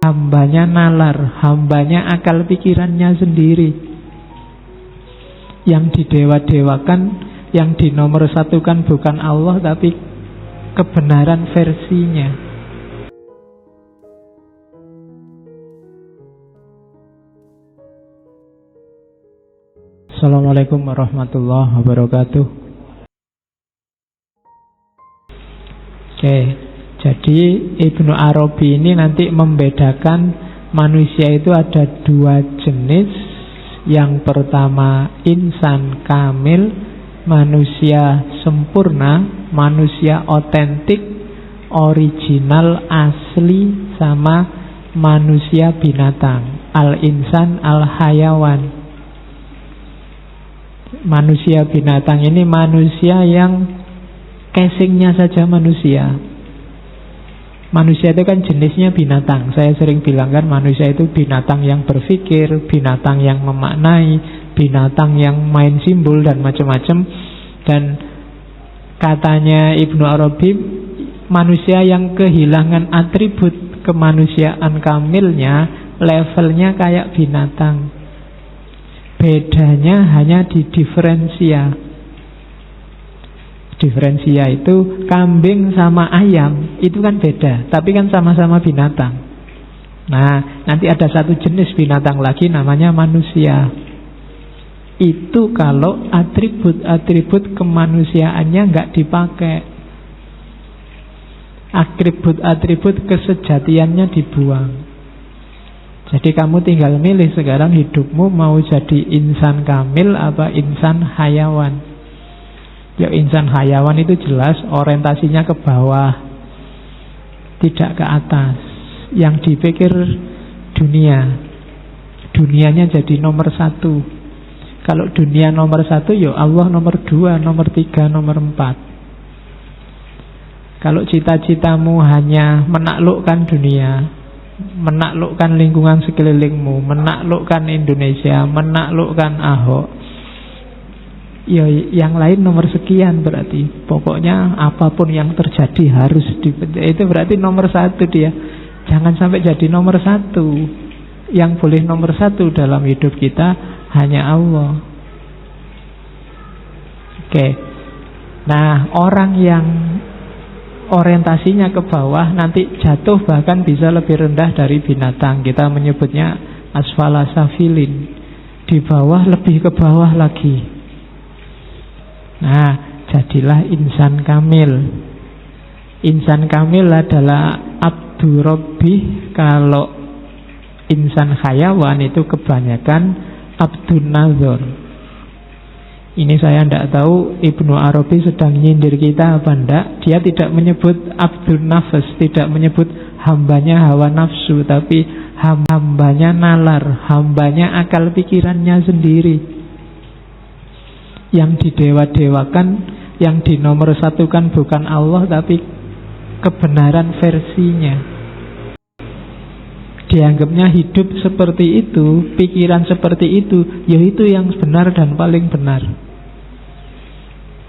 hambanya nalar, hambanya akal pikirannya sendiri. Yang didewa-dewakan, yang dinomorsatukan bukan Allah, tapi kebenaran versinya. Assalamualaikum warahmatullahi wabarakatuh. Oke, jadi Ibnu Arabi ini nanti membedakan manusia itu ada dua jenis. Yang pertama insan kamil, manusia sempurna, manusia otentik, original, asli, sama manusia binatang, al-insan, al-hayawan. Manusia binatang ini manusia yang casingnya saja manusia. Manusia itu kan jenisnya binatang. Saya sering bilang kan manusia itu binatang yang berpikir, binatang yang memaknai, binatang yang main simbol dan macam-macam. Dan katanya Ibnu Arabi, manusia yang kehilangan atribut kemanusiaan kamilnya, levelnya kayak binatang. Bedanya hanya di diferensia. Diferensia itu kambing sama ayam, itu kan beda, tapi kan sama-sama binatang. Nah, nanti ada satu jenis binatang lagi namanya manusia. Itu kalau atribut-atribut kemanusiaannya nggak dipakai, atribut-atribut kesejatiannya dibuang. Jadi kamu tinggal milih sekarang hidupmu mau jadi insan kamil apa insan hayawan. Ya insan hayawan itu jelas orientasinya ke bawah, tidak ke atas. Yang dipikir dunia, dunianya jadi nomor satu. Kalau dunia nomor satu, ya Allah nomor dua, nomor tiga, nomor empat. Kalau cita-citamu hanya menaklukkan dunia, menaklukkan lingkungan sekelilingmu, menaklukkan Indonesia, menaklukkan Ahok, ya yang lain nomor sekian berarti. Pokoknya apapun yang terjadi harus itu berarti nomor satu dia. Jangan sampai jadi nomor satu. Yang boleh nomor satu dalam hidup kita hanya Allah. Oke. Nah, orang yang orientasinya ke bawah nanti jatuh bahkan bisa lebih rendah dari binatang. Kita menyebutnya asfala safilin. Di bawah lebih ke bawah lagi. Nah, jadilah insan kamil. Insan kamil adalah abdu rabbih. Kalau insan hayawan itu kebanyakan abdun nazar. Ini saya tidak tahu Ibnu Arabi sedang nyindir kita apa enggak. Dia tidak menyebut abdun nafas, tidak menyebut hambanya hawa nafsu, tapi hambanya nalar, hambanya akal pikirannya sendiri. Yang didewa-dewakan, yang dinomorsatukan bukan Allah, tapi kebenaran versinya. Dianggapnya hidup seperti itu, pikiran seperti itu, yaitu yang benar dan paling benar.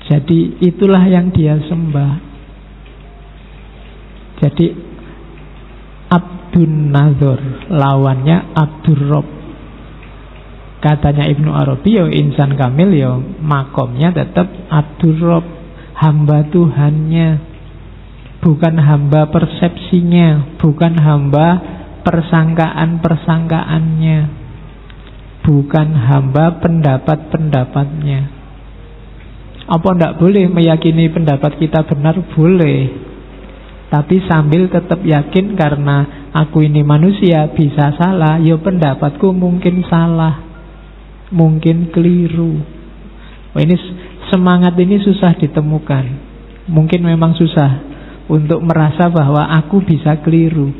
Jadi itulah yang dia sembah. Jadi Abdun Nazar lawannya Abdur Rabb. Katanya Ibnu Arabi, ya insan kamil ya makomnya tetap Abdur Rabb, hamba Tuhannya, bukan hamba persepsinya, bukan hamba persangkaan-persangkaannya, bukan hamba pendapat-pendapatnya. Apa tidak boleh meyakini pendapat kita benar? Boleh. Tapi sambil tetap yakin karena aku ini manusia bisa salah, ya pendapatku mungkin salah, mungkin keliru. Ini semangat ini susah ditemukan. Mungkin memang susah untuk merasa bahwa aku bisa keliru.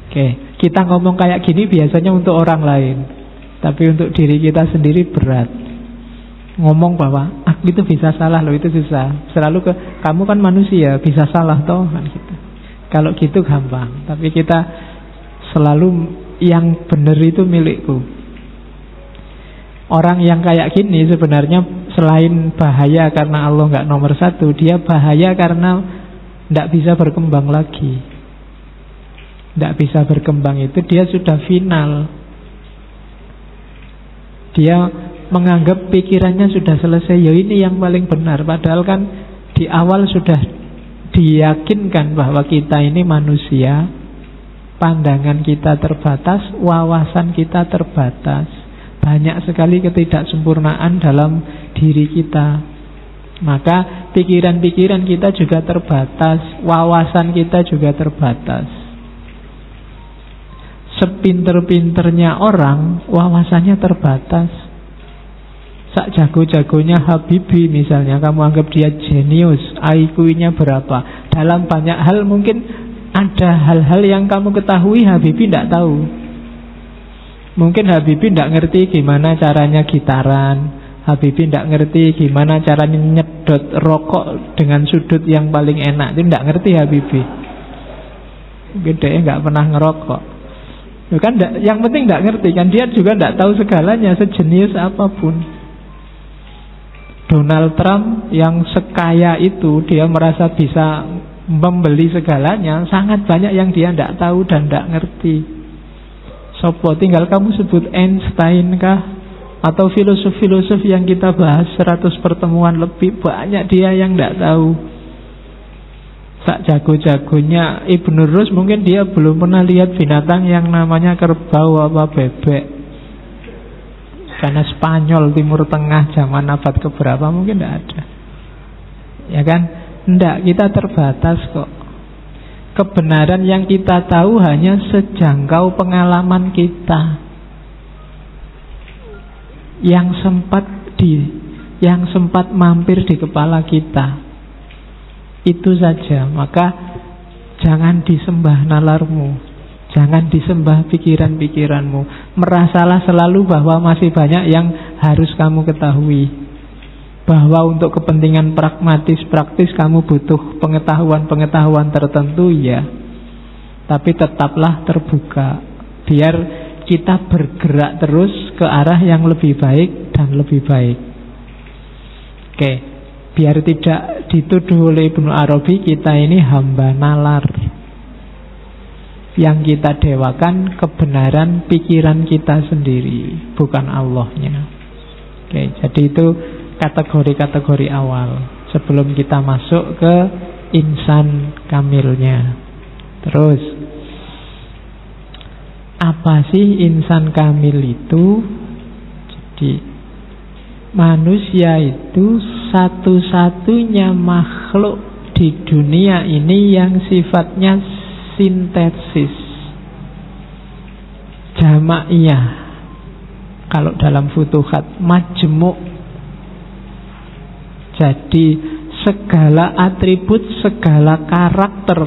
Oke, kita ngomong kayak gini biasanya untuk orang lain, tapi untuk diri kita sendiri berat. Ngomong bahwa aku itu bisa salah loh, itu susah. Selalu kamu kan manusia, bisa salah toh kan gitu. Kalau gitu gampang. Tapi kita selalu yang benar itu milikku. Orang yang kayak gini sebenarnya selain bahaya karena Allah nggak nomor satu, dia bahaya karena nggak bisa berkembang lagi. tidak bisa berkembang itu, dia sudah final. Dia menganggap pikirannya sudah selesai, ya ini yang paling benar. Padahal kan di awal sudah diyakinkan bahwa kita ini manusia, pandangan kita terbatas, wawasan kita terbatas, banyak sekali ketidaksempurnaan dalam diri kita. Maka pikiran-pikiran kita juga terbatas, wawasan kita juga terbatas. Sepinter-pinternya orang, wawasannya terbatas. Sak jago-jagonya Habibie misalnya, kamu anggap dia jenius, IQ-nya berapa? Dalam banyak hal mungkin ada hal-hal yang kamu ketahui Habibie tidak tahu. Mungkin Habibie tidak ngerti gimana caranya gitaran, Habibie tidak ngerti gimana caranya nyedot rokok dengan sudut yang paling enak. Itu tidak ngerti Habibie. Gedenya nggak pernah ngerokok. Itu kan yang penting tidak ngerti kan, dia juga tidak tahu segalanya, sejenius apapun. Donald Trump yang sekaya itu, dia merasa bisa membeli segalanya, sangat banyak yang dia tidak tahu dan tidak ngerti. Sopo tinggal kamu sebut Einstein kah, atau filosof-filosof yang kita bahas 100 pertemuan lebih, banyak dia yang tidak tahu. Sak jago-jagonya Ibn Rus mungkin dia belum pernah lihat binatang yang namanya kerbau apa bebek. Karena Spanyol, Timur Tengah, zaman abad keberapa mungkin tidak ada. Ya kan? Tidak, kita terbatas kok. Kebenaran yang kita tahu hanya sejangkau pengalaman kita, yang sempat mampir di kepala kita. Itu saja. Maka jangan disembah nalarmu, jangan disembah pikiran-pikiranmu. Merasalah selalu bahwa masih banyak yang harus kamu ketahui, bahwa untuk kepentingan pragmatis, praktis kamu butuh pengetahuan-pengetahuan tertentu, ya. Tapi tetaplah terbuka, biar kita bergerak terus ke arah yang lebih baik dan lebih baik. Oke, biar tidak dituduh oleh Ibnu Arabi kita ini hamba nalar. Yang kita dewakan kebenaran pikiran kita sendiri, bukan Allahnya. Oke, jadi itu kategori-kategori awal sebelum kita masuk ke insan kamilnya. Terus, apa sih insan kamil itu? Jadi manusia itu satu-satunya makhluk di dunia ini yang sifatnya sintesis, jamaiyah. Kalau dalam Futuhat, majmuk. Jadi segala atribut, segala karakter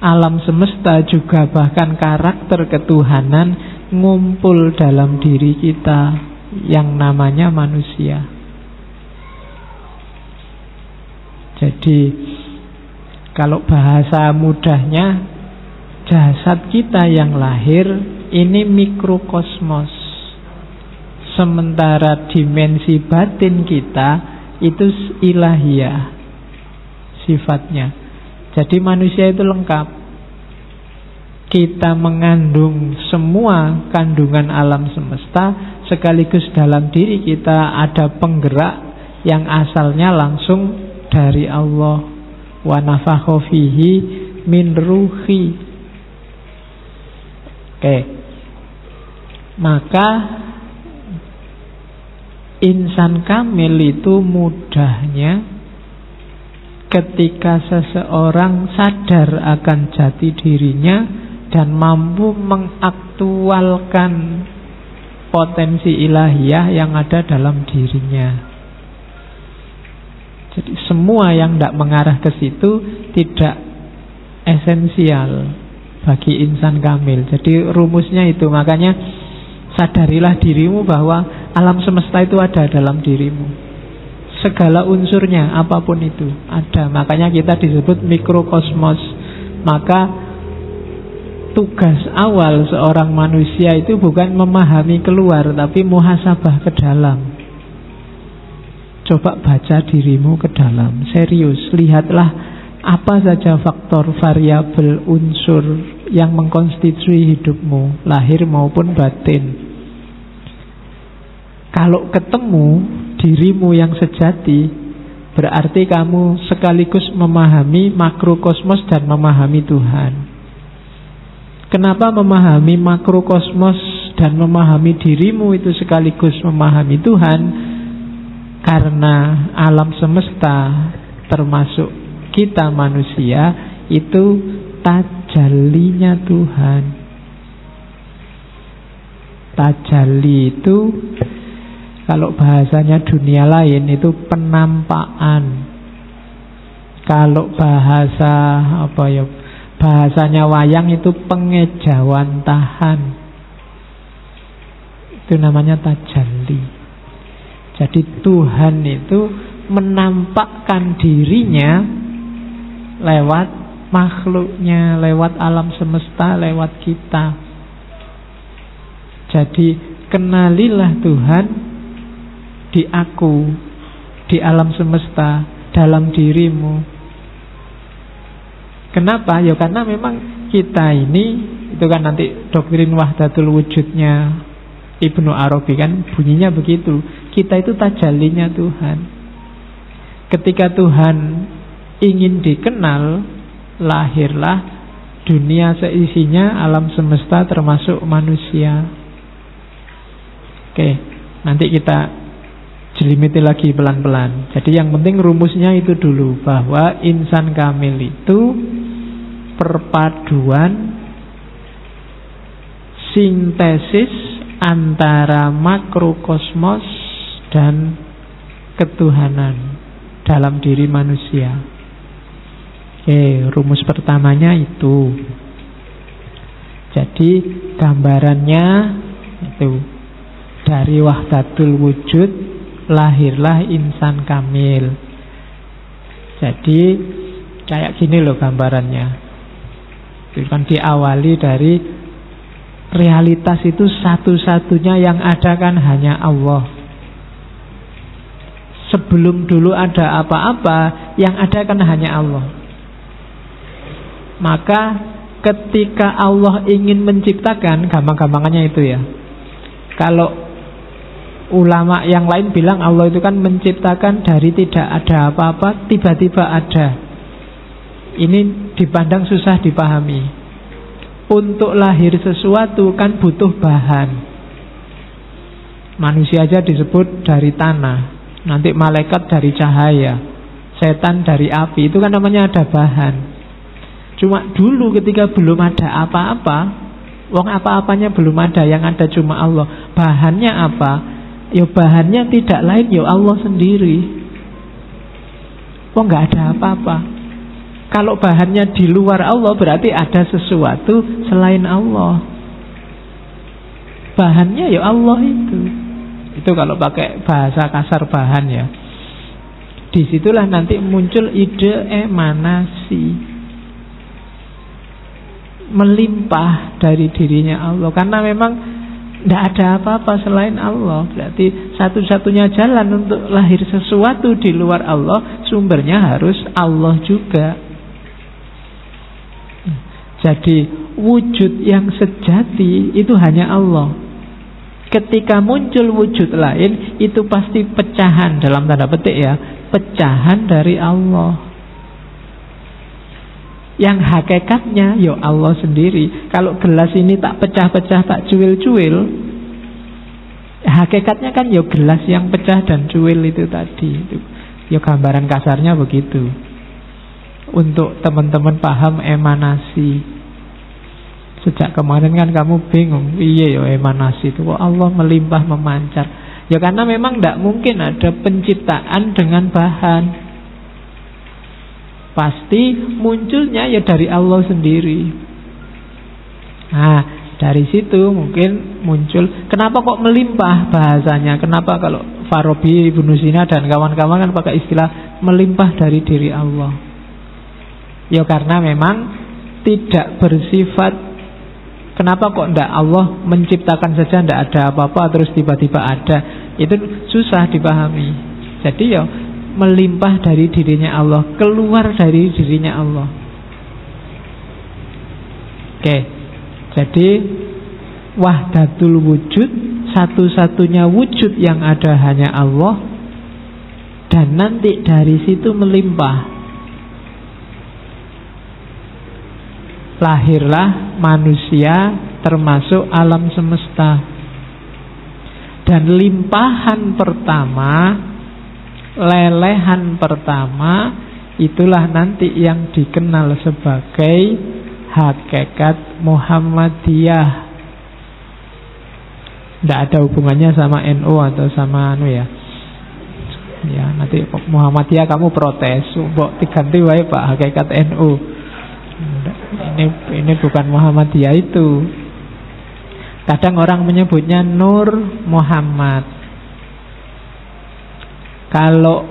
alam semesta, juga bahkan karakter ketuhanan ngumpul dalam diri kita yang namanya manusia. Jadi kalau bahasa mudahnya, jasad kita yang lahir ini mikrokosmos, sementara dimensi batin kita itu ilahiyah sifatnya. Jadi manusia itu lengkap. Kita mengandung semua kandungan alam semesta, sekaligus dalam diri kita ada penggerak yang asalnya langsung dari Allah. Wa nafakha fihi min ruhi. Oke. Maka insan kamil itu mudahnya ketika seseorang sadar akan jati dirinya dan mampu mengaktualkan potensi ilahiyah yang ada dalam dirinya. Jadi semua yang tidak mengarah ke situ tidak esensial bagi insan kamil. Jadi rumusnya itu, makanya sadarilah dirimu bahwa alam semesta itu ada dalam dirimu. Segala unsurnya, apapun itu ada. Makanya kita disebut mikrokosmos. Maka tugas awal seorang manusia itu bukan memahami keluar, tapi muhasabah ke dalam. Coba baca dirimu ke dalam, serius. Lihatlah apa saja faktor, variabel, unsur yang mengkonstitusi hidupmu, lahir maupun batin. Kalau ketemu dirimu yang sejati, berarti kamu sekaligus memahami makrokosmos dan memahami Tuhan. Kenapa memahami makrokosmos dan memahami dirimu itu sekaligus memahami Tuhan? Karena alam semesta, termasuk kita manusia, itu tajallinya Tuhan. Tajalli itu, kalau bahasanya dunia lain itu penampakan. Kalau bahasanya wayang itu pengejawantahan. Itu namanya tajalli. Jadi Tuhan itu menampakkan dirinya lewat makhluknya, lewat alam semesta, lewat kita. Jadi kenalilah Tuhan di aku, di alam semesta, dalam dirimu. Kenapa? Ya karena memang kita ini, itu kan nanti doktrin wahdatul wujudnya Ibnu Arabi kan bunyinya begitu. Kita itu tajallinya Tuhan. Ketika Tuhan ingin dikenal, lahirlah dunia seisinya, alam semesta termasuk manusia. Oke, nanti kita jelimiti lagi pelan-pelan. Jadi yang penting rumusnya itu dulu, bahwa insan kamil itu perpaduan sintesis antara makrokosmos dan ketuhanan dalam diri manusia. Oke, rumus pertamanya itu. Jadi gambarannya itu, dari wahdatul wujud lahirlah insan kamil. Jadi kayak gini loh gambarannya. Itu kan diawali dari realitas itu satu-satunya yang ada kan hanya Allah. Sebelum dulu ada apa-apa, yang ada kan hanya Allah. Maka ketika Allah ingin menciptakan, gampang-gampangannya itu ya, kalau ulama yang lain bilang Allah itu kan menciptakan dari tidak ada apa-apa, tiba-tiba ada. Ini dipandang susah dipahami. Untuk lahir sesuatu kan butuh bahan. Manusia aja disebut dari tanah, nanti malaikat dari cahaya, setan dari api. Itu kan namanya ada bahan. Cuma dulu ketika belum ada apa-apa, wong apa-apanya belum ada, yang ada cuma Allah. Bahannya apa? Ya bahannya tidak lain, ya Allah sendiri. Nggak ada apa-apa. Kalau bahannya di luar Allah, berarti ada sesuatu selain Allah. Bahannya ya Allah itu. Itu kalau pakai bahasa kasar bahan ya. Disitulah nanti muncul ide emanasi, melimpah dari dirinya Allah. Karena memang tidak ada apa-apa selain Allah. Berarti satu-satunya jalan untuk lahir sesuatu di luar Allah, sumbernya harus Allah juga. Jadi wujud yang sejati itu hanya Allah. Ketika muncul wujud lain, itu pasti pecahan, dalam tanda petik ya, pecahan dari Allah. Yang hakikatnya ya Allah sendiri. Kalau gelas ini tak pecah-pecah, tak cuil-cuil, hakikatnya kan ya gelas yang pecah dan cuil itu tadi. Itu ya gambaran kasarnya begitu. Untuk teman-teman paham emanasi. Sejak kemarin kan kamu bingung, iya ya emanasi itu kok Allah melimpah memancar. Ya karena memang tidak mungkin ada penciptaan dengan bahan. Pasti munculnya ya dari Allah sendiri. Nah, dari situ mungkin muncul, kenapa kok melimpah bahasanya? Kenapa kalau Farabi, Ibnu Sina dan kawan-kawan kan pakai istilah melimpah dari diri Allah? Ya karena memang tidak bersifat. Kenapa kok tidak Allah menciptakan saja, tidak ada apa-apa terus tiba-tiba ada? Itu susah dipahami. Jadi ya melimpah dari dirinya Allah, keluar dari dirinya Allah. Oke, jadi wahdatul wujud, satu-satunya wujud yang ada hanya Allah, dan nanti dari situ melimpah. Lahirlah manusia termasuk alam semesta. Dan limpahan pertama, lelehan pertama, itulah nanti yang dikenal sebagai hakikat Muhammadiyah. Tidak ada hubungannya sama NU atau sama ya. Ya, nanti Muhammadiyah kamu protes, mbok diganti wae Pak hakikat NU. Ini bukan Muhammadiyah itu. Kadang orang menyebutnya Nur Muhammad. Kalau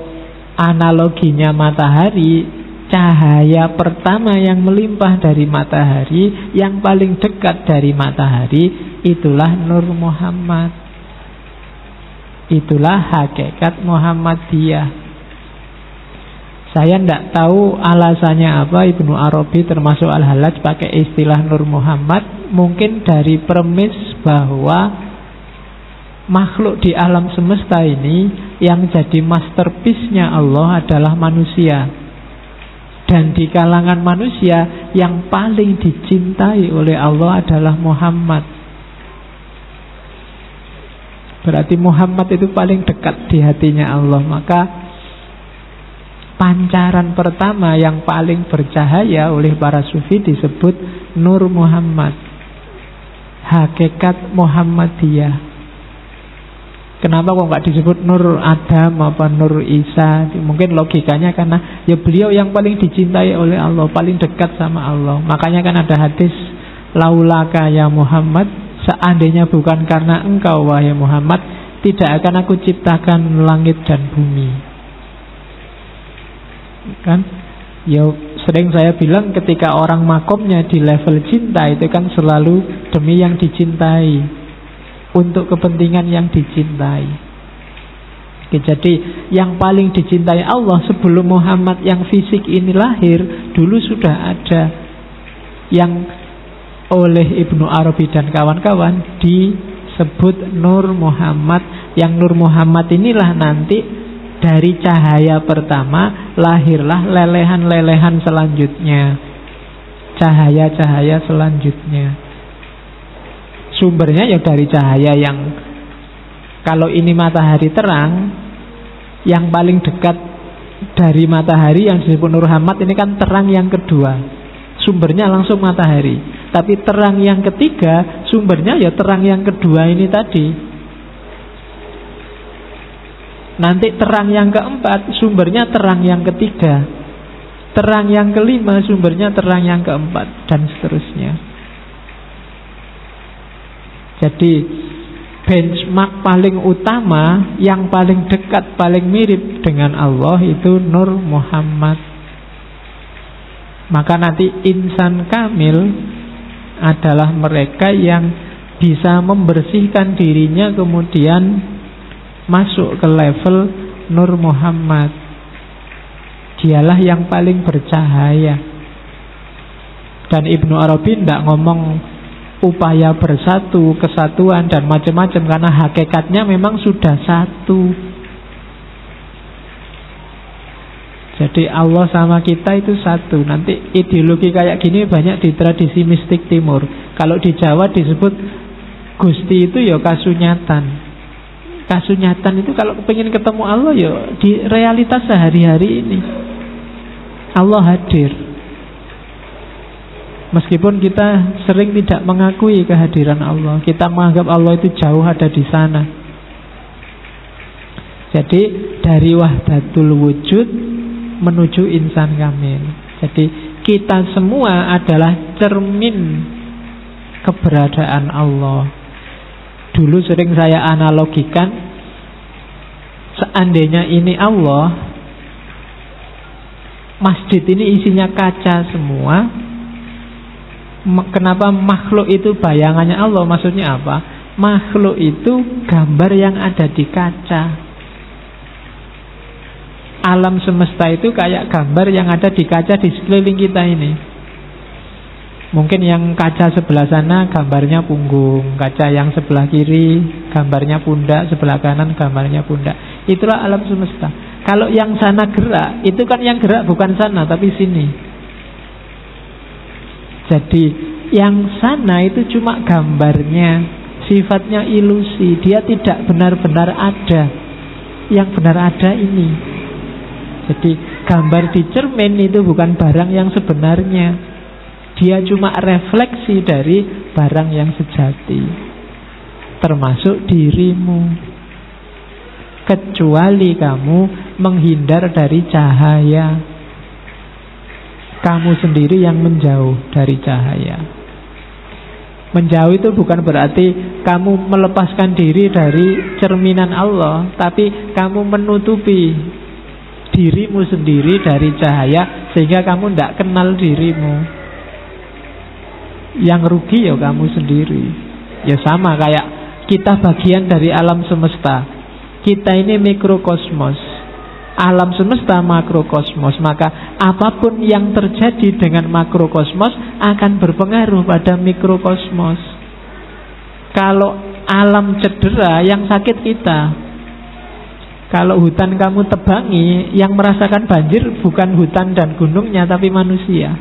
analoginya matahari, cahaya pertama yang melimpah dari matahari, yang paling dekat dari matahari, itulah Nur Muhammad. Itulah hakikat Muhammadiyah. Saya tidak tahu alasannya apa Ibnu Arabi termasuk Al-Hallaj pakai istilah Nur Muhammad. Mungkin dari premis bahwa makhluk di alam semesta ini yang jadi masterpiece-nya Allah adalah manusia. Dan di kalangan manusia yang paling dicintai oleh Allah adalah Muhammad. Berarti Muhammad itu paling dekat di hatinya Allah. Maka pancaran pertama yang paling bercahaya oleh para sufi disebut Nur Muhammad, hakikat Muhammadiyah. Kenapa kok nggak disebut Nur Adam apa Nur Isa? Mungkin logikanya karena ya beliau yang paling dicintai oleh Allah, paling dekat sama Allah. Makanya kan ada hadis, laulaka ya Muhammad, seandainya bukan karena engkau wahai Muhammad, tidak akan aku ciptakan langit dan bumi. Kan ya sering saya bilang ketika orang makomnya di level cinta itu kan selalu demi yang dicintai, untuk kepentingan yang dicintai. Oke, jadi yang paling dicintai Allah sebelum Muhammad yang fisik ini lahir, dulu sudah ada yang oleh Ibnu Arabi dan kawan-kawan disebut Nur Muhammad. Yang Nur Muhammad inilah nanti dari cahaya pertama lahirlah lelehan-lelehan selanjutnya, cahaya-cahaya selanjutnya. Sumbernya ya dari cahaya yang, kalau ini matahari terang, yang paling dekat dari matahari yang disebut Nur Muhammad ini kan terang yang kedua, sumbernya langsung matahari. Tapi terang yang ketiga sumbernya ya terang yang kedua ini tadi. Nanti terang yang keempat sumbernya terang yang ketiga, terang yang kelima sumbernya terang yang keempat, dan seterusnya. Jadi benchmark paling utama, yang paling dekat, paling mirip dengan Allah itu Nur Muhammad. Maka nanti insan kamil adalah mereka yang bisa membersihkan dirinya kemudian masuk ke level Nur Muhammad. Dialah yang paling bercahaya. Dan Ibnu Arabi tidak ngomong upaya bersatu, kesatuan dan macam-macam, karena hakikatnya memang sudah satu. Jadi Allah sama kita itu satu. Nanti ideologi kayak gini banyak di tradisi mistik timur. Kalau di Jawa disebut Gusti itu ya kasunyatan. Kasunyatan itu kalau pengen ketemu Allah ya di realitas sehari-hari ini Allah hadir. Meskipun kita sering tidak mengakui kehadiran Allah, kita menganggap Allah itu jauh ada di sana. Jadi dari wahdatul wujud menuju insan kamil. Jadi kita semua adalah cermin keberadaan Allah. Dulu sering saya analogikan, seandainya ini Allah, masjid ini isinya kaca semua. Kenapa makhluk itu bayangannya Allah? Maksudnya apa? Makhluk itu gambar yang ada di kaca. Alam semesta itu kayak gambar yang ada di kaca di sekeliling kita ini. Mungkin yang kaca sebelah sana gambarnya punggung, kaca yang sebelah kiri gambarnya pundak, sebelah kanan gambarnya pundak. Itulah alam semesta. Kalau yang sana gerak, itu kan yang gerak bukan sana tapi sini. Jadi yang sana itu cuma gambarnya, sifatnya ilusi. Dia tidak benar-benar ada. Yang benar ada ini. Jadi gambar di cermin itu bukan barang yang sebenarnya. Dia cuma refleksi dari barang yang sejati, termasuk dirimu. Kecuali kamu menghindar dari cahaya, kamu sendiri yang menjauh dari cahaya. Menjauh itu bukan berarti kamu melepaskan diri dari cerminan Allah, tapi kamu menutupi dirimu sendiri dari cahaya, sehingga kamu tidak kenal dirimu. Yang rugi ya kamu sendiri. Ya sama kayak kita bagian dari alam semesta. Kita ini mikrokosmos, alam semesta makrokosmos. Maka apapun yang terjadi dengan makrokosmos akan berpengaruh pada mikrokosmos. Kalau alam cedera, yang sakit kita. Kalau hutan kamu tebangi, yang merasakan banjir bukan hutan dan gunungnya, tapi manusia.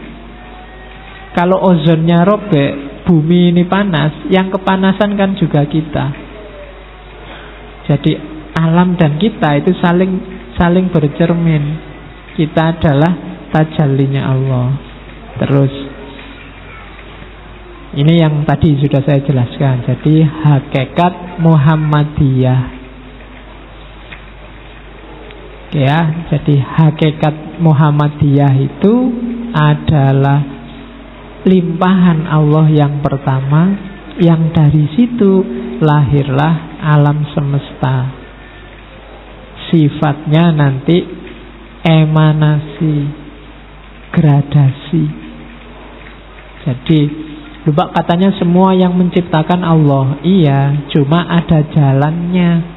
Kalau ozonnya robek, bumi ini panas, yang kepanasan kan juga kita. Jadi alam dan kita itu saling bercermin. Kita adalah tajallinya Allah. Terus ini yang tadi sudah saya jelaskan. Jadi hakikat Muhammadiyah. Ya, jadi hakikat Muhammadiyah itu adalah limpahan Allah yang pertama, yang dari situ lahirlah alam semesta. Sifatnya nanti emanasi, gradasi. Jadi lupa katanya semua yang menciptakan Allah. Iya, cuma ada jalannya.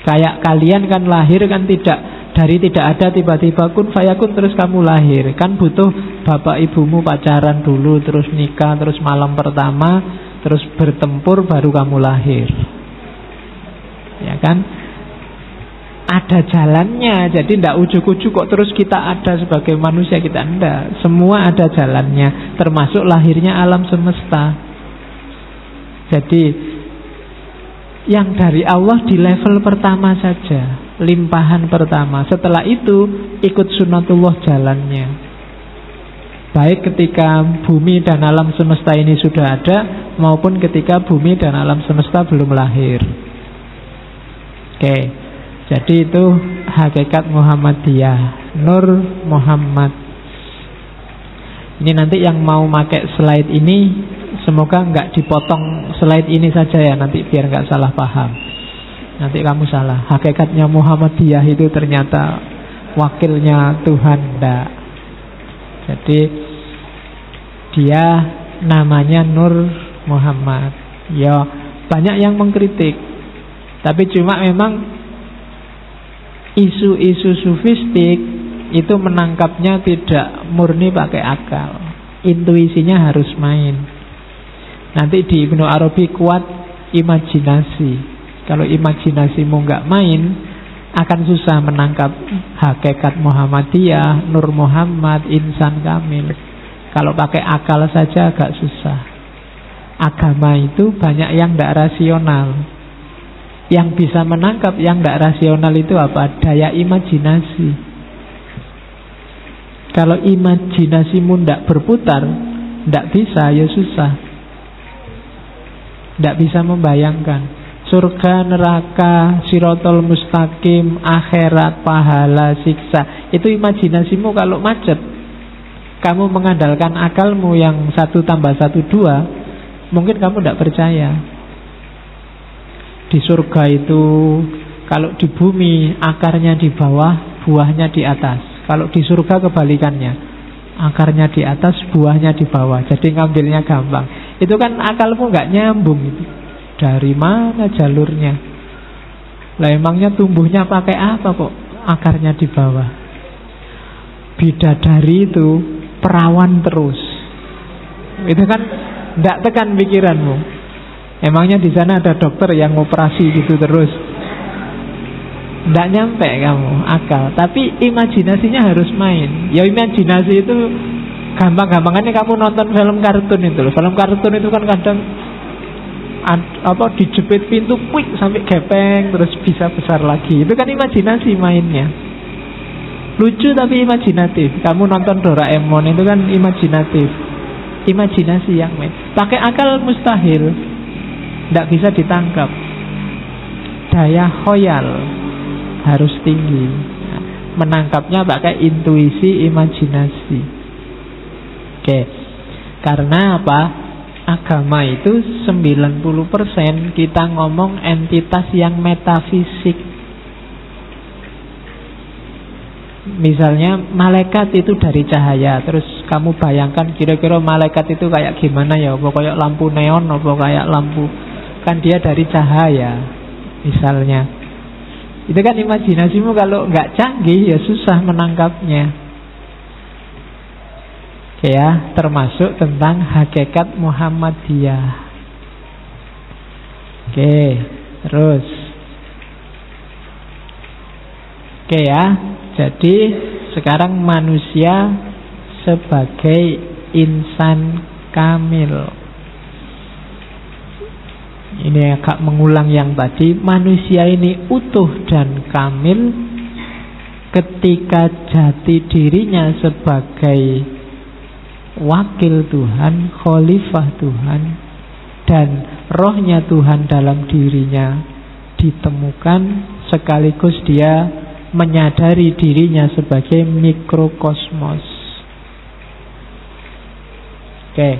Kayak kalian kan lahir kan tidak ada tiba-tiba kun fayakun terus kamu lahir. Kan butuh bapak ibumu pacaran dulu, terus nikah, terus malam pertama, terus bertempur baru kamu lahir. Ya kan? Ada jalannya. Jadi tidak ujuk-ujuk kok terus kita ada sebagai manusia, kita tidak. Semua ada jalannya, termasuk lahirnya alam semesta. Jadi yang dari Allah di level pertama saja, limpahan pertama. Setelah itu ikut sunatullah jalannya. Baik ketika bumi dan alam semesta ini sudah ada, maupun ketika bumi dan alam semesta belum lahir. Oke. Jadi itu hakikat Muhammadiyah, Nur Muhammad. Ini nanti yang mau pakai slide ini, semoga nggak dipotong slide ini saja ya, nanti biar nggak salah paham. Nanti kamu salah. Hakikatnya Muhammadiyah itu ternyata wakilnya Tuhan, enggak. Jadi dia namanya Nur Muhammad. Ya banyak yang mengkritik, tapi cuma memang isu-isu sufistik itu menangkapnya tidak murni pakai akal. Intuisinya harus main. Nanti di Ibnu Arabi kuat imajinasi. Kalau imajinasimu nggak main, akan susah menangkap hakikat Muhammadiyah, Nur Muhammad, insan kamil. Kalau pakai akal saja agak susah. Agama itu banyak yang tidak rasional. Yang bisa menangkap yang tidak rasional itu apa? Daya imajinasi. Kalau imajinasimu tidak berputar, tidak bisa, ya susah. Tidak bisa membayangkan surga, neraka, sirotol mustaqim, akhirat, pahala, siksa. Itu imajinasimu kalau macet. Kamu mengandalkan akalmu yang 1 tambah 1 2, mungkin kamu tidak percaya. Di surga itu, kalau di bumi akarnya di bawah, buahnya di atas. Kalau di surga kebalikannya, akarnya di atas, buahnya di bawah. Jadi ngambilnya gampang. Itu kan akalmu nggak nyambung itu. Dari mana jalurnya? Lah emangnya tumbuhnya pakai apa kok akarnya di bawah? Bidadari itu perawan terus. Itu kan tidak tekan pikiranmu. Emangnya di sana ada dokter yang operasi gitu terus? Tidak nyampe kamu akal. Tapi imajinasinya harus main. Ya imajinasi itu gampang-gampangannya kamu nonton film kartun itu loh. Film kartun itu kan kadang dijepit pintu quick sampai gepeng terus bisa besar lagi. Itu kan imajinasi mainnya. Lucu tapi imajinatif. Kamu nonton Doraemon itu kan imajinatif. Imajinasi yang main. Pakai akal mustahil. Tidak bisa ditangkap. Daya khoyal harus tinggi. Menangkapnya pakai intuisi, imajinasi. Oke. Karena apa? Agama itu 90% kita ngomong entitas yang metafisik. Misalnya malaikat itu dari cahaya. Terus kamu bayangkan kira-kira malaikat itu kayak gimana ya? Apa kayak lampu neon, apa kayak lampu. Kan dia dari cahaya misalnya. Itu kan imajinasimu kalau nggak canggih ya susah menangkapnya. Ya, termasuk tentang hakikat Muhammadiyah. Oke, terus. Oke ya, jadi sekarang manusia sebagai insan kamil. Ini agak mengulang yang tadi. Manusia ini utuh dan kamil ketika jati dirinya sebagai wakil Tuhan, khalifah Tuhan, dan rohnya Tuhan dalam dirinya ditemukan, sekaligus dia menyadari dirinya sebagai mikrokosmos. Oke.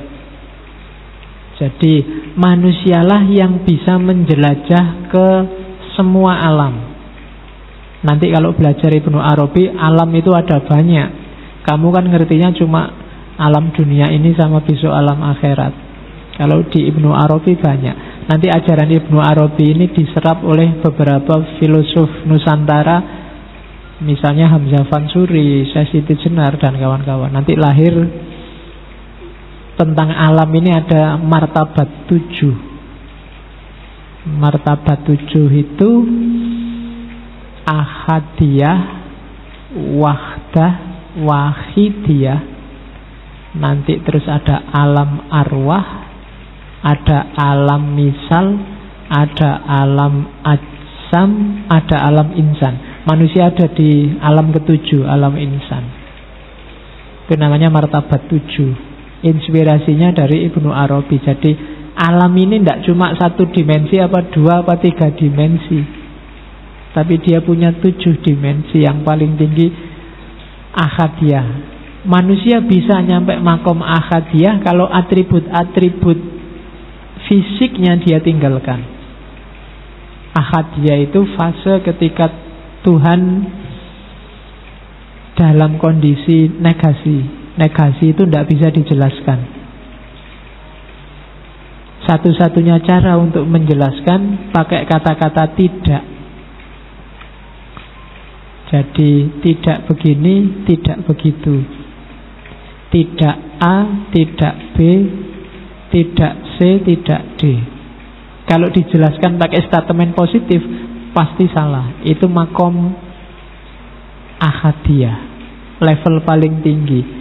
Jadi manusialah yang bisa menjelajah ke semua alam. Nanti kalau belajar Ibnu Arabi, alam itu ada banyak. Kamu kan ngertinya cuma alam dunia ini sama besok alam akhirat. Kalau di Ibnu Arabi banyak. Nanti ajaran Ibnu Arabi ini diserap oleh beberapa filosof Nusantara, misalnya Hamzah Fansuri, Syekh Siti Jenar dan kawan-kawan. Nanti lahir tentang alam ini ada martabat 7. Martabat 7 itu ahadiyah, wahdah, wahidiyah. Nanti terus ada alam arwah, ada alam misal, ada alam ajsam, ada alam insan. Manusia ada di alam ke-7, alam insan. Itu namanya martabat 7. Inspirasinya dari Ibnu Arabi. Jadi alam ini tidak cuma 1 dimensi, apa 2, apa 3 dimensi, tapi dia punya 7 dimensi. Yang paling tinggi ahadiyah. Manusia bisa nyampe makom ahadiyah kalau atribut-atribut fisiknya dia tinggalkan. Ahadiyah itu fase ketika Tuhan dalam kondisi negasi. Negasi itu tidak bisa dijelaskan. Satu-satunya cara untuk menjelaskan pakai kata-kata tidak. Jadi tidak begini, tidak begitu. Tidak A, tidak B, tidak C, tidak D. Kalau dijelaskan pakai statement positif, pasti salah. Itu makom ahadiyah, level paling tinggi.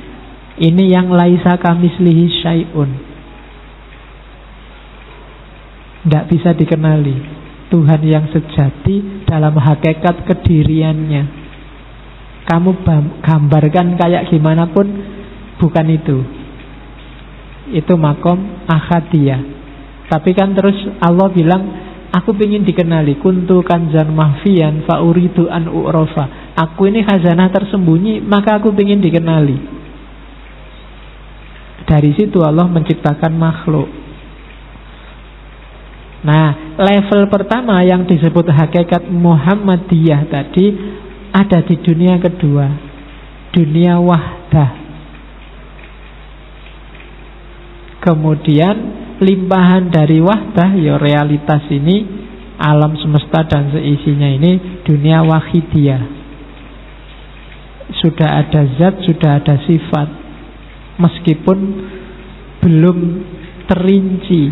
Ini yang laisa kamislihi syai'un, tidak bisa dikenali. Tuhan yang sejati dalam hakikat kediriannya. Kamu gambarkan kayak gimana pun, bukan itu. Itu makom ahadiyah. Tapi kan terus Allah bilang, aku ingin dikenali. Kuntu kanzan mahfiyan fa'uridu an u'rofa. Aku ini khazanah tersembunyi, maka aku ingin dikenali. Dari situ Allah menciptakan makhluk. Nah, level pertama yang disebut hakikat Muhammadiyah tadi ada di dunia kedua, dunia wahdah. Kemudian limpahan dari wahdah, ya realitas ini, alam semesta dan seisinya ini, dunia wahidiyah. Sudah ada zat, sudah ada sifat. Meskipun belum terinci.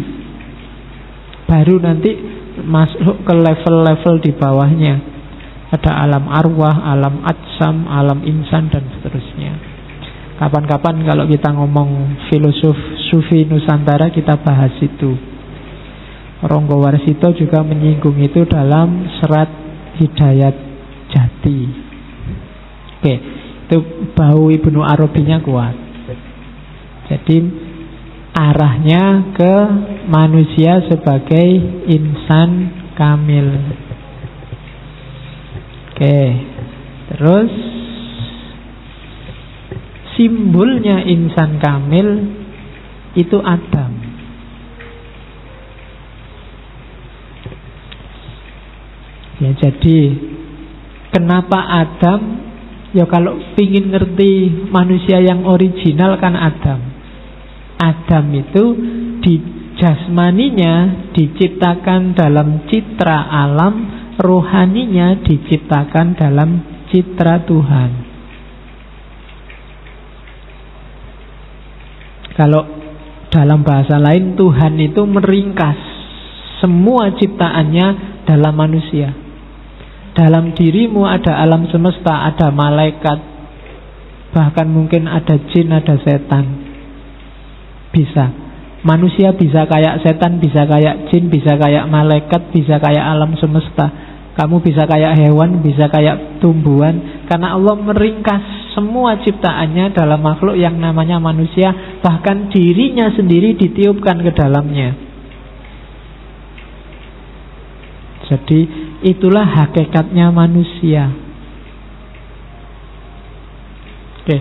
Baru nanti masuk ke level-level di bawahnya. Ada alam arwah, alam ajsam, alam insan, dan seterusnya. Kapan-kapan kalau kita ngomong filosof sufi Nusantara, kita bahas itu. Ronggo Warsito juga menyinggung itu dalam serat Hidayat Jati. Oke, itu bau Ibnu Arabinya kuat. Jadi arahnya ke manusia sebagai insan kamil. Oke, terus simbolnya insan kamil itu Adam. Ya, jadi kenapa Adam? Ya kalau ingin ngerti manusia yang original kan Adam. Adam itu di jasmaninya diciptakan dalam citra alam, rohaninya diciptakan dalam citra Tuhan. Kalau dalam bahasa lain, Tuhan itu meringkas semua ciptaannya dalam manusia. Dalam dirimu ada alam semesta, ada malaikat, bahkan mungkin ada jin, ada setan. Bisa. Manusia bisa kayak setan, bisa kayak jin, bisa kayak malaikat, bisa kayak alam semesta. Kamu bisa kayak hewan, bisa kayak tumbuhan. Karena Allah meringkas semua ciptaannya dalam makhluk yang namanya manusia. Bahkan dirinya sendiri ditiupkan ke dalamnya. Jadi itulah hakikatnya manusia. Oke.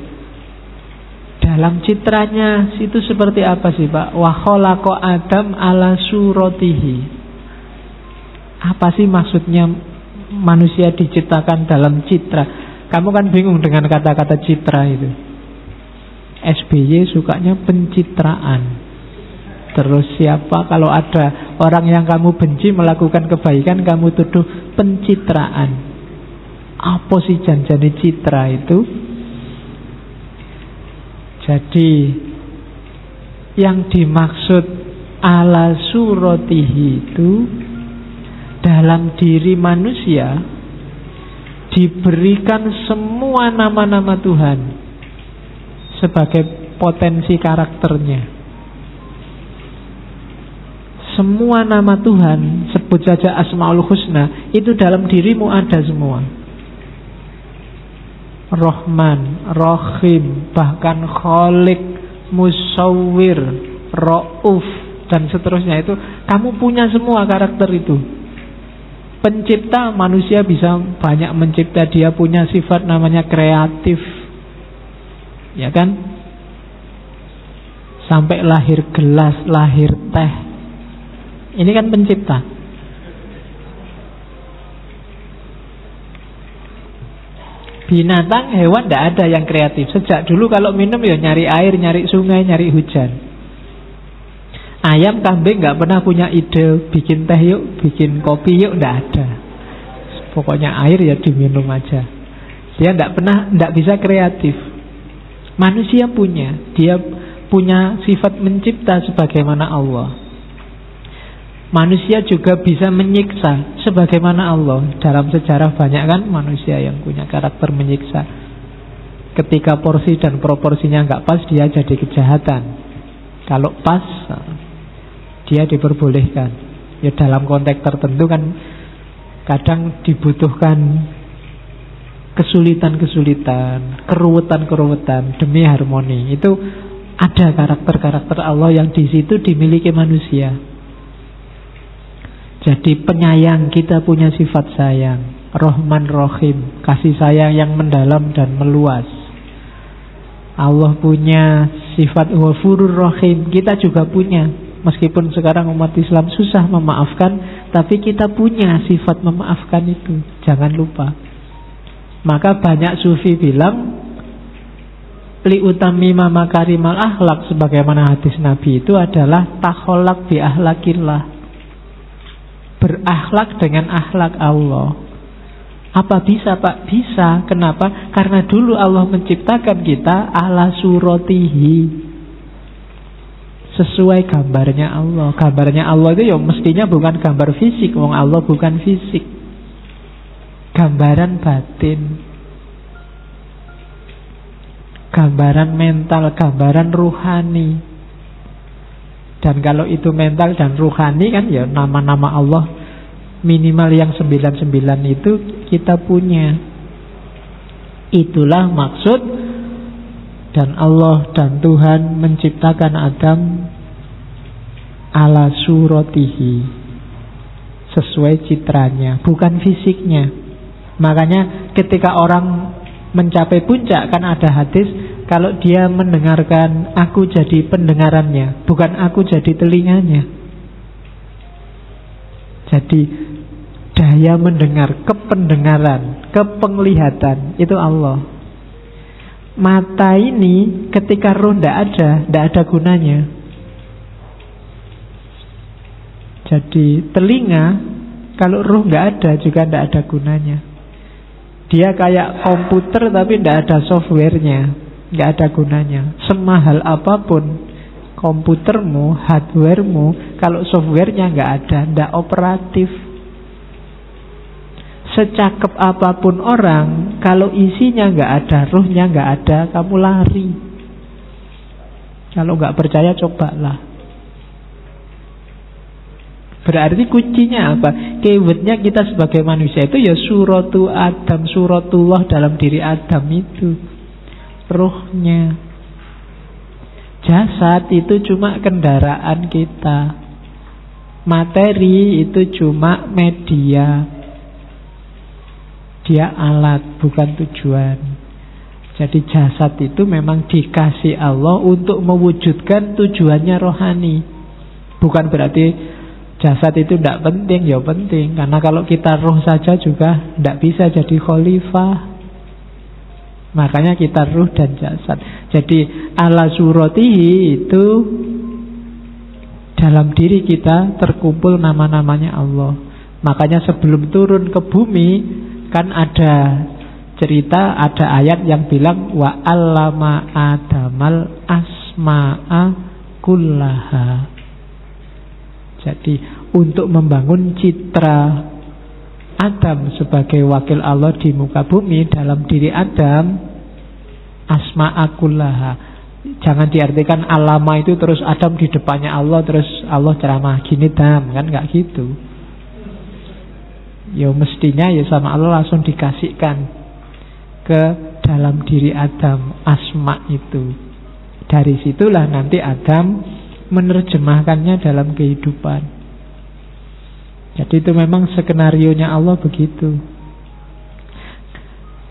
Dalam citranya itu seperti apa sih Pak? Wa khalaqa Adam ala suratihi. Apa sih maksudnya manusia diciptakan dalam citra? Kamu kan bingung dengan kata-kata citra itu. SBY sukanya pencitraan. Terus siapa kalau ada orang yang kamu benci melakukan kebaikan, kamu tuduh pencitraan. Apa sih janjane citra itu? Jadi yang dimaksud ala suratihi itu dalam diri manusia diberikan semua nama-nama Tuhan sebagai potensi karakternya. Semua nama Tuhan, sebut saja Asmaul Husna, itu dalam dirimu ada semua. Rahman, Rahim, bahkan Khalik, Musawwir, Ra'uf, dan seterusnya. Itu kamu punya semua karakter itu. Pencipta, manusia bisa banyak mencipta. Dia punya sifat namanya kreatif, ya kan? Sampai lahir gelas, lahir teh, ini kan pencipta. Binatang, hewan tidak ada yang kreatif. Sejak dulu kalau minum ya nyari air, nyari sungai, nyari hujan. Ayam, kambing nggak pernah punya ide bikin teh yuk, bikin kopi yuk, tidak ada. Pokoknya air ya diminum aja. Dia tidak bisa kreatif. Manusia punya, dia punya sifat mencipta sebagaimana Allah. Manusia juga bisa menyiksa sebagaimana Allah. Dalam sejarah banyak kan manusia yang punya karakter menyiksa. Ketika porsi dan proporsinya nggak pas, dia jadi kejahatan. Kalau pas, dia diperbolehkan. Ya dalam konteks tertentu kan kadang dibutuhkan kesulitan-kesulitan, keruwetan-keruwetan demi harmoni. Itu ada karakter-karakter Allah yang di situ dimiliki manusia. Jadi penyayang, kita punya sifat sayang. Rahman Rahim, kasih sayang yang mendalam dan meluas. Allah punya sifat Ghafurur Rahim, kita juga punya. Meskipun sekarang umat Islam susah memaafkan, tapi kita punya sifat memaafkan itu. Jangan lupa. Maka banyak sufi bilang li utamima makarimal akhlak, sebagaimana hadis Nabi itu adalah takholak bi akhlakillah, berakhlak dengan akhlak Allah. Apa bisa Pak? Bisa. Kenapa? Karena dulu Allah menciptakan kita ala suratihi, sesuai gambarnya Allah. Gambarnya Allah itu ya mestinya bukan gambar fisik, wong Allah bukan fisik. Gambaran batin, gambaran mental, gambaran ruhani. Dan kalau itu mental dan ruhani kan ya nama-nama Allah minimal yang 99 itu kita punya. Itulah maksud dan Allah dan Tuhan menciptakan Adam ala suratihi, sesuai citranya, bukan fisiknya. Makanya ketika orang mencapai puncak kan ada hadis, kalau dia mendengarkan, aku jadi pendengarannya, bukan aku jadi telinganya. Jadi daya mendengar, kependengaran, kepenglihatan, itu Allah. Mata ini ketika roh tidak ada gunanya. Jadi telinga kalau roh tidak ada juga tidak ada gunanya. Dia kayak komputer tapi tidak ada softwarenya, tidak ada gunanya. Semahal apapun komputermu, hardwaremu, kalau softwarenya nggak ada, nggak operatif. Secakep apapun orang, kalau isinya nggak ada, ruhnya nggak ada, kamu lari. Kalau nggak percaya, cobalah. Berarti kuncinya apa? Keywordnya kita sebagai manusia itu ya suratu Adam, suratullah dalam diri Adam itu, ruhnya. Jasad itu cuma kendaraan kita, materi itu cuma media, dia alat bukan tujuan. Jadi jasad itu memang dikasih Allah untuk mewujudkan tujuannya rohani. Bukan berarti jasad itu tidak penting, ya penting. Karena kalau kita roh saja juga tidak bisa jadi khalifah. Makanya kita ruh dan jasad. Jadi ala suratihi itu dalam diri kita terkumpul nama-namanya Allah. Makanya sebelum turun ke bumi kan ada cerita, ada ayat yang bilang wa 'allama Adamal asma'a kullaha. Jadi untuk membangun citra Adam sebagai wakil Allah di muka bumi, dalam diri Adam asma'akullaha. Jangan diartikan alama itu terus Adam di depannya Allah, terus Allah ceramah gini dam, kan gak gitu. Ya mestinya ya sama Allah langsung dikasihkan ke dalam diri Adam asma itu. Dari situlah nanti Adam menerjemahkannya dalam kehidupan. Jadi itu memang skenarionya Allah begitu.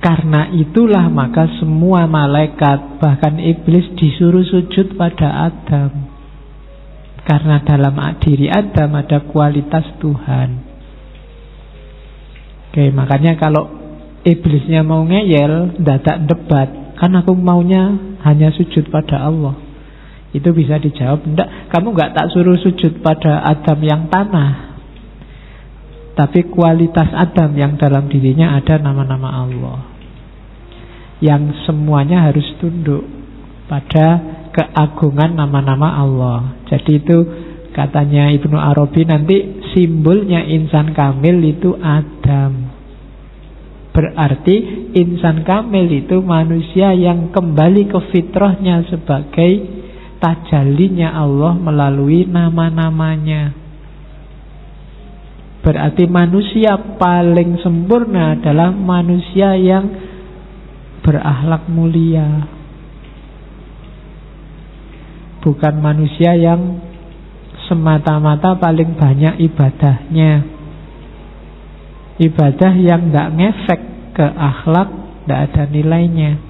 Karena itulah maka semua malaikat, bahkan iblis disuruh sujud pada Adam. Karena dalam diri Adam ada kualitas Tuhan. Oke, makanya kalau iblisnya mau ngeyel, dadak debat, kan aku maunya hanya sujud pada Allah. Itu bisa dijawab, enggak, kamu enggak tak suruh sujud pada Adam yang tanah, tapi kualitas Adam yang dalam dirinya ada nama-nama Allah, yang semuanya harus tunduk pada keagungan nama-nama Allah. Jadi itu katanya Ibnu Arabi nanti simbolnya insan kamil itu Adam. Berarti insan kamil itu manusia yang kembali ke fitrahnya sebagai tajallinya Allah melalui nama-namanya. Berarti manusia paling sempurna adalah manusia yang berakhlak mulia, bukan manusia yang semata-mata paling banyak ibadahnya. Ibadah yang tidak ngefek ke akhlak, tidak ada nilainya.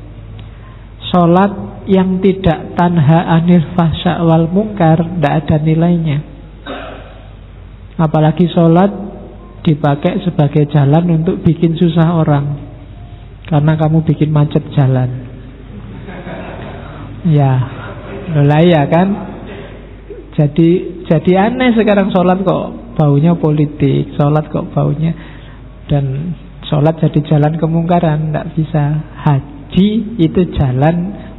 Sholat yang tidak tanha anil fahsya wal mungkar, tidak ada nilainya. Apalagi sholat dipakai sebagai jalan untuk bikin susah orang, karena kamu bikin macet jalan. Ya, lah ya kan. Jadi aneh sekarang sholat kok baunya politik, sholat kok baunya, dan sholat jadi jalan kemungkaran, tidak bisa. Haji itu jalan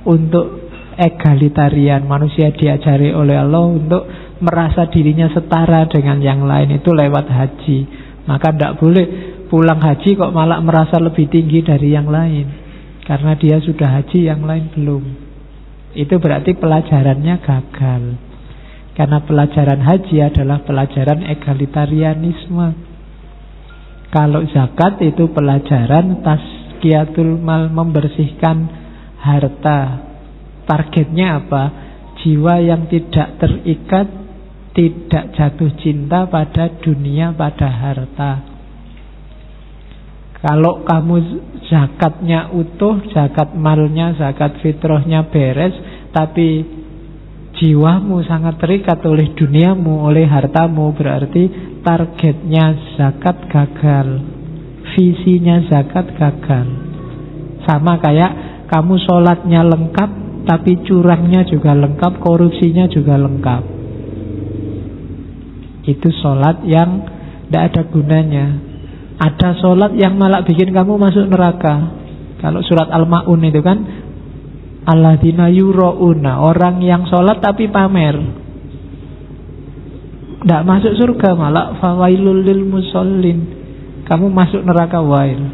untuk egalitarian. Manusia diajari oleh Allah untuk merasa dirinya setara dengan yang lain, itu lewat haji. Maka tidak boleh pulang haji kok malah merasa lebih tinggi dari yang lain, karena dia sudah haji, yang lain belum. Itu berarti pelajarannya gagal. Karena pelajaran haji adalah pelajaran egalitarianisme. Kalau zakat itu pelajaran tazkiyatul mal, membersihkan harta. Targetnya apa? Jiwa yang tidak terikat, tidak jatuh cinta pada dunia, pada harta. Kalau kamu zakatnya utuh, zakat malnya, zakat fitrahnya beres, tapi jiwamu sangat terikat oleh duniamu, oleh hartamu, berarti targetnya zakat gagal, visinya zakat gagal. Sama kayak kamu sholatnya lengkap, tapi curangnya juga lengkap, korupsinya juga lengkap. Itu sholat yang tidak ada gunanya. Ada sholat yang malah bikin kamu masuk neraka. Kalau surat Al-Ma'un itu kan, alladzina yura'una, orang yang sholat tapi pamer, tidak masuk surga, malah fawailul lil musallin, kamu masuk neraka wail.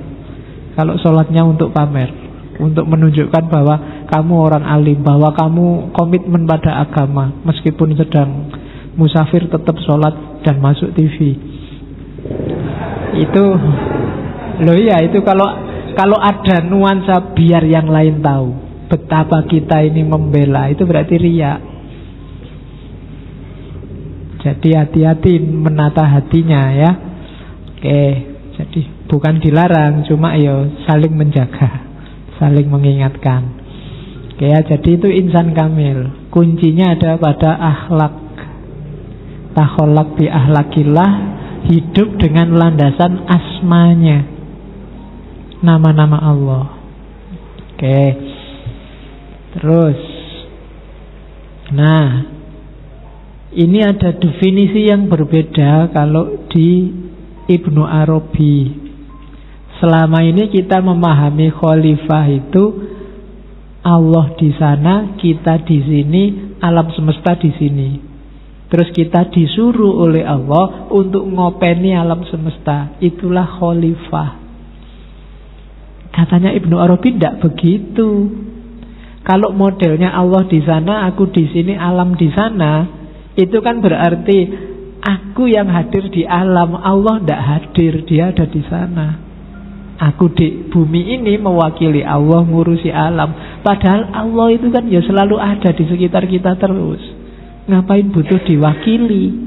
Kalau sholatnya untuk pamer, untuk menunjukkan bahwa kamu orang alim, bahwa kamu komitmen pada agama, meskipun sedang musafir tetap sholat dan masuk TV. Itu loh ya, itu kalau ada nuansa biar yang lain tahu betapa kita ini membela, itu berarti riya. Jadi hati-hati menata hatinya ya. Oke, jadi bukan dilarang, cuma saling menjaga, saling mengingatkan. Oke ya, jadi itu insan kamil. Kuncinya ada pada akhlak. Takholak bi akhlakillah, hidup dengan landasan asmanya, nama-nama Allah. Oke. Terus, nah, ini ada definisi yang berbeda kalau di Ibnu Arabi. Selama ini kita memahami khalifah itu Allah di sana, kita di sini, alam semesta di sini. Terus kita disuruh oleh Allah untuk ngopeni alam semesta. Itulah khalifah. Katanya Ibnu Arabi tidak begitu. Kalau modelnya Allah di sana, aku di sini, alam di sana, itu kan berarti aku yang hadir di alam, Allah tidak hadir, dia ada di sana. Aku di bumi ini mewakili Allah, ngurusi alam. Padahal Allah itu kan ya selalu ada di sekitar kita terus. Ngapain butuh diwakili?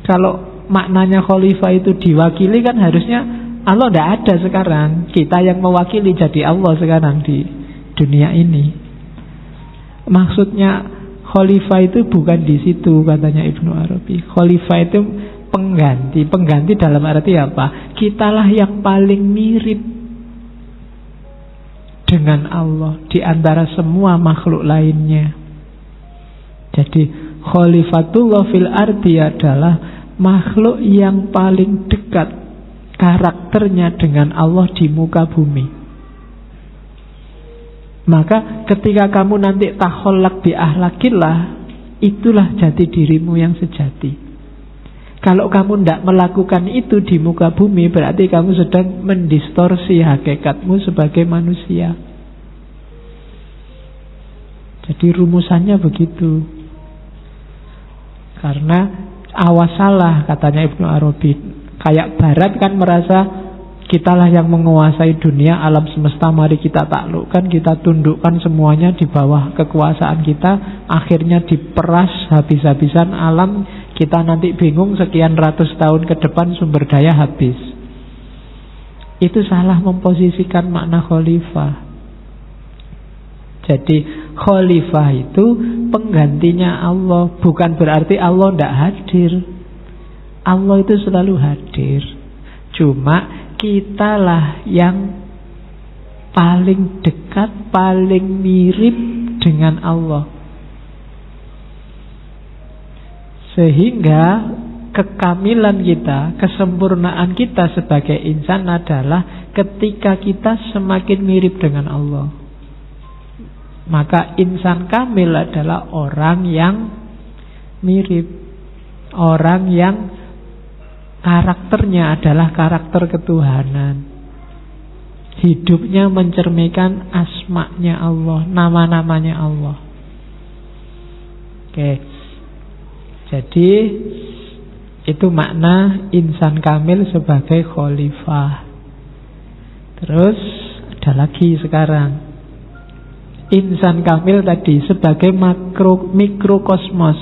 Kalau maknanya khalifah itu diwakili, kan harusnya Allah tidak ada sekarang, kita yang mewakili jadi Allah sekarang di dunia ini. Maksudnya khalifah itu bukan di situ, katanya Ibnu Arabi. Khalifah itu pengganti. Pengganti dalam arti apa? Kitalah yang paling mirip dengan Allah di antara semua makhluk lainnya. Jadi khalifatullah fil ardi adalah makhluk yang paling dekat karakternya dengan Allah di muka bumi. Maka ketika kamu nanti takholak bi ahlakillah, itulah jati dirimu yang sejati. Kalau kamu tidak melakukan itu di muka bumi, berarti kamu sedang mendistorsi hakikatmu sebagai manusia. Jadi rumusannya begitu. Karena awas salah, katanya Ibnu Arabi. Kayak Barat kan merasa kitalah yang menguasai dunia, alam semesta, mari kita taklukkan, kita tundukkan semuanya di bawah kekuasaan kita. Akhirnya diperas habis-habisan alam, kita nanti bingung sekian ratus tahun ke depan sumber daya habis. Itu salah memposisikan makna khalifah. Jadi khalifah itu penggantinya Allah. Bukan berarti Allah tidak hadir. Allah itu selalu hadir. Cuma kitalah yang paling dekat, paling mirip dengan Allah. Sehingga kekamilan kita, kesempurnaan kita sebagai insan adalah ketika kita semakin mirip dengan Allah. Maka insan kamil adalah orang yang mirip, orang yang karakternya adalah karakter ketuhanan. Hidupnya mencerminkan asma-Nya Allah, nama-namanya Allah. Oke. Jadi itu makna insan kamil sebagai khalifah. Terus ada lagi sekarang insan kamil tadi sebagai mikrokosmos.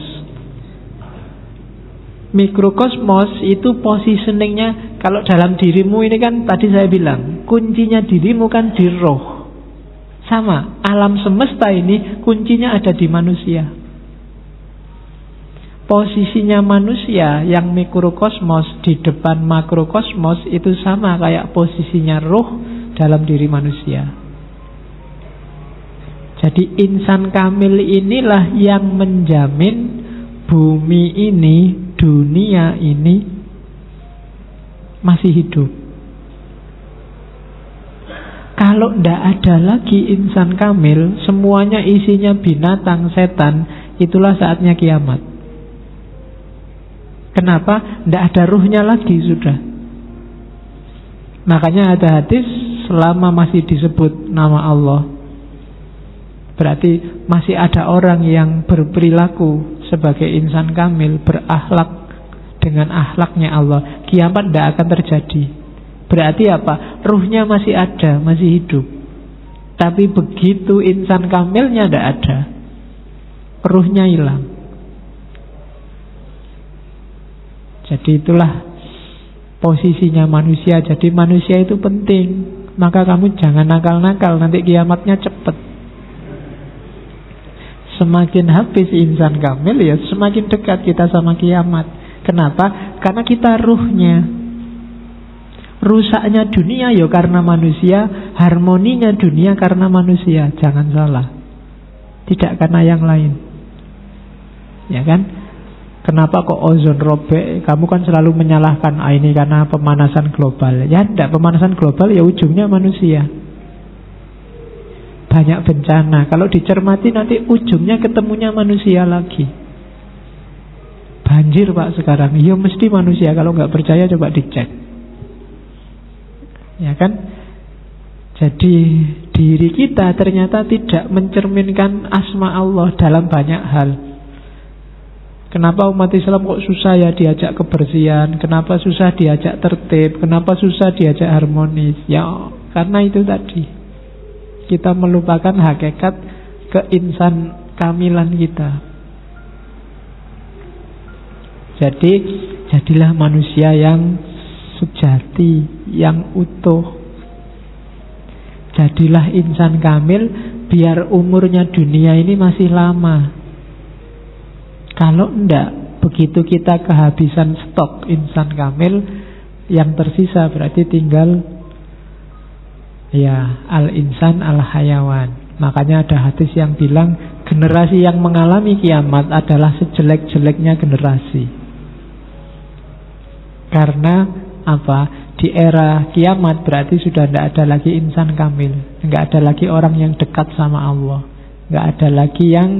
Mikrokosmos itu positioningnya, kalau dalam dirimu ini kan tadi saya bilang kuncinya dirimu kan di roh. Sama, alam semesta ini kuncinya ada di manusia. Posisinya manusia yang mikrokosmos di depan makrokosmos itu sama kayak posisinya roh dalam diri manusia. Jadi insan kamil inilah yang menjamin bumi ini, dunia ini masih hidup. Kalau tidak ada lagi insan kamil, semuanya isinya binatang, setan, itulah saatnya kiamat. Kenapa? Tidak ada ruhnya lagi sudah. Makanya ada hadis, selama masih disebut nama Allah, berarti masih ada orang yang berperilaku sebagai insan kamil, berakhlak dengan akhlaknya Allah, kiamat tidak akan terjadi. Berarti apa? Ruhnya masih ada, masih hidup. Tapi begitu insan kamilnya tidak ada, ruhnya hilang. Jadi itulah posisinya manusia. Jadi manusia itu penting. Maka kamu jangan nakal-nakal, nanti kiamatnya cepat. Semakin habis insan kamil ya semakin dekat kita sama kiamat. Kenapa? Karena kita ruhnya. Rusaknya dunia ya karena manusia, harmoninya dunia karena manusia. Jangan salah. Tidak karena yang lain. Ya kan? Kenapa kok ozon robek? Kamu kan selalu menyalahkan ini karena pemanasan global. Ya tidak, pemanasan global ya ujungnya manusia. Banyak bencana. Kalau dicermati nanti ujungnya ketemunya manusia lagi. Banjir Pak sekarang. Ya mesti manusia. Kalau nggak percaya coba dicek. Ya kan? Jadi diri kita ternyata tidak mencerminkan asma Allah dalam banyak hal. Kenapa umat Islam kok susah ya diajak kebersihan? Kenapa susah diajak tertib? Kenapa susah diajak harmonis? Ya karena itu tadi. Kita melupakan hakikat keinsan kamilan kita. Jadi jadilah manusia yang sejati, yang utuh. Jadilah insan kamil biar umurnya dunia ini masih lama. Kalau enggak, begitu kita kehabisan stok insan kamil, yang tersisa berarti tinggal ya al-insan al-hayawan. Makanya ada hadis yang bilang generasi yang mengalami kiamat adalah sejelek-jeleknya generasi. Karena apa? Di era kiamat berarti sudah tidak ada lagi insan kamil, tidak ada lagi orang yang dekat sama Allah, tidak ada lagi yang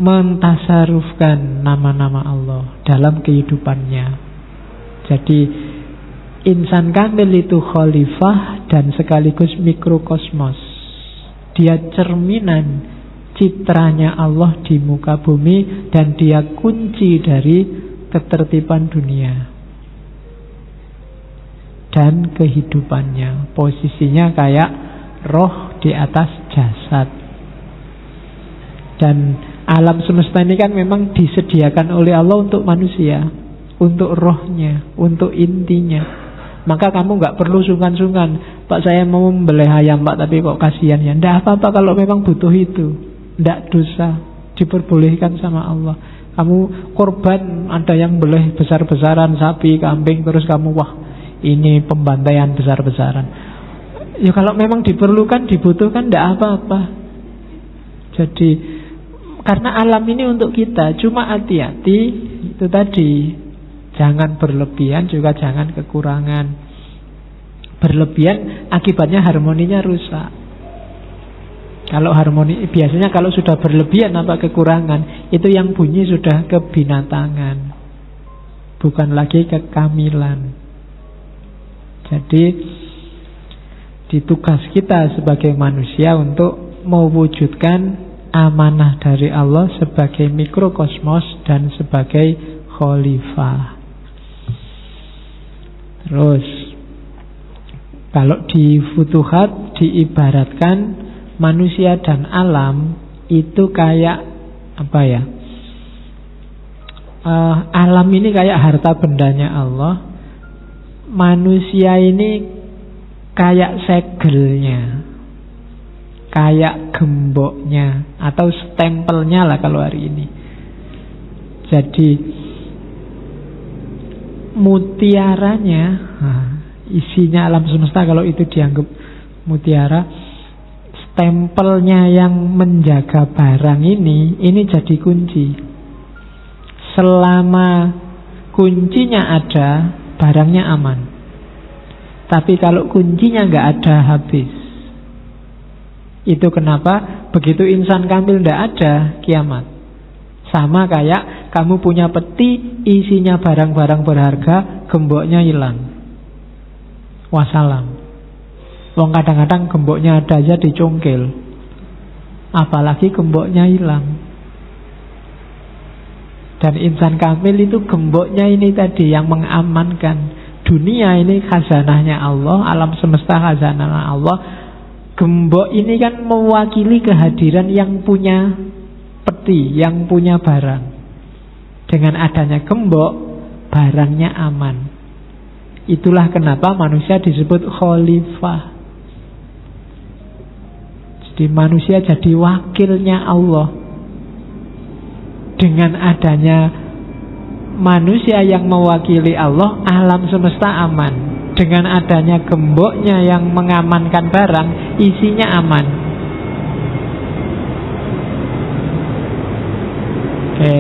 mentasarufkan nama-nama Allah dalam kehidupannya. Jadi insan kamil itu khalifah dan sekaligus mikrokosmos. Dia cerminan citranya Allah di muka bumi dan dia kunci dari ketertiban dunia dan kehidupannya. Posisinya kayak roh di atas jasad. Dan alam semesta ini kan memang disediakan oleh Allah untuk manusia, untuk rohnya, untuk intinya. Maka kamu gak perlu sungkan-sungkan, Pak saya mau membelih ayam Pak, tapi kok kasihan ya. Tidak apa-apa kalau memang butuh itu. Tidak dosa, diperbolehkan sama Allah. Kamu korban, ada yang belih besar-besaran sapi, kambing, terus kamu wah ini pembantaian besar-besaran. Ya kalau memang diperlukan, dibutuhkan, tidak apa-apa. Jadi karena alam ini untuk kita, cuma hati-hati itu tadi. Jangan berlebihan, juga jangan kekurangan. Berlebihan akibatnya harmoninya rusak. Kalau harmoni, biasanya kalau sudah berlebihan apa kekurangan, itu yang bunyi sudah kebinatangan, bukan lagi kekamilan. Jadi tugas kita sebagai manusia untuk mewujudkan amanah dari Allah sebagai mikrokosmos dan sebagai khalifah. Terus kalau di Futuhat diibaratkan manusia dan alam itu kayak apa ya? Alam ini kayak harta bendanya Allah. Manusia ini kayak segelnya, kayak gemboknya atau stempelnya lah kalau hari ini. Jadi mutiaranya, isinya alam semesta kalau itu dianggap mutiara, stempelnya yang menjaga barang ini jadi kunci. Selama kuncinya ada, barangnya aman. Tapi kalau kuncinya nggak ada, habis. Itu kenapa begitu insan kamil nggak ada, kiamat. Sama kayak kamu punya peti, isinya barang-barang berharga, gemboknya hilang. Wassalam. Wong kadang-kadang gemboknya ada aja dicongkel, apalagi gemboknya hilang. Dan insan kamil itu gemboknya ini tadi yang mengamankan. Dunia ini khazanahnya Allah, alam semesta khazanah Allah. Gembok ini kan mewakili kehadiran yang punya peti, yang punya barang. Dengan adanya gembok, barangnya aman. Itulah kenapa manusia disebut khalifah. Jadi manusia jadi wakilnya Allah. Dengan adanya manusia yang mewakili Allah, alam semesta aman. Dengan adanya gemboknya yang mengamankan barang, isinya aman. Oke.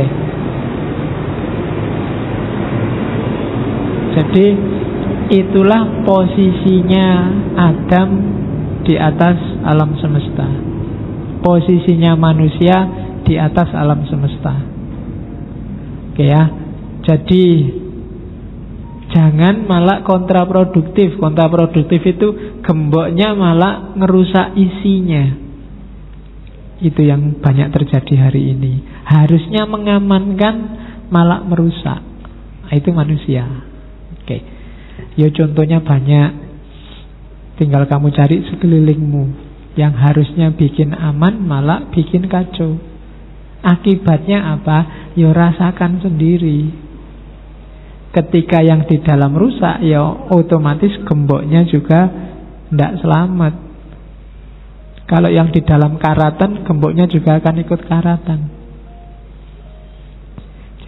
Jadi itulah posisinya Adam di atas alam semesta. Posisinya manusia di atas alam semesta. Oke ya. Jadi jangan malah kontraproduktif. Kontraproduktif itu gemboknya malah ngerusak isinya. Itu yang banyak terjadi hari ini. Harusnya mengamankan malah merusak. Itu manusia. Oke. Ya contohnya banyak. Tinggal kamu cari sekelilingmu. Yang harusnya bikin aman malah bikin kacau. Akibatnya apa? Ya rasakan sendiri. Ketika yang di dalam rusak, ya otomatis gemboknya juga tidak selamat. Kalau yang di dalam karatan, gemboknya juga akan ikut karatan.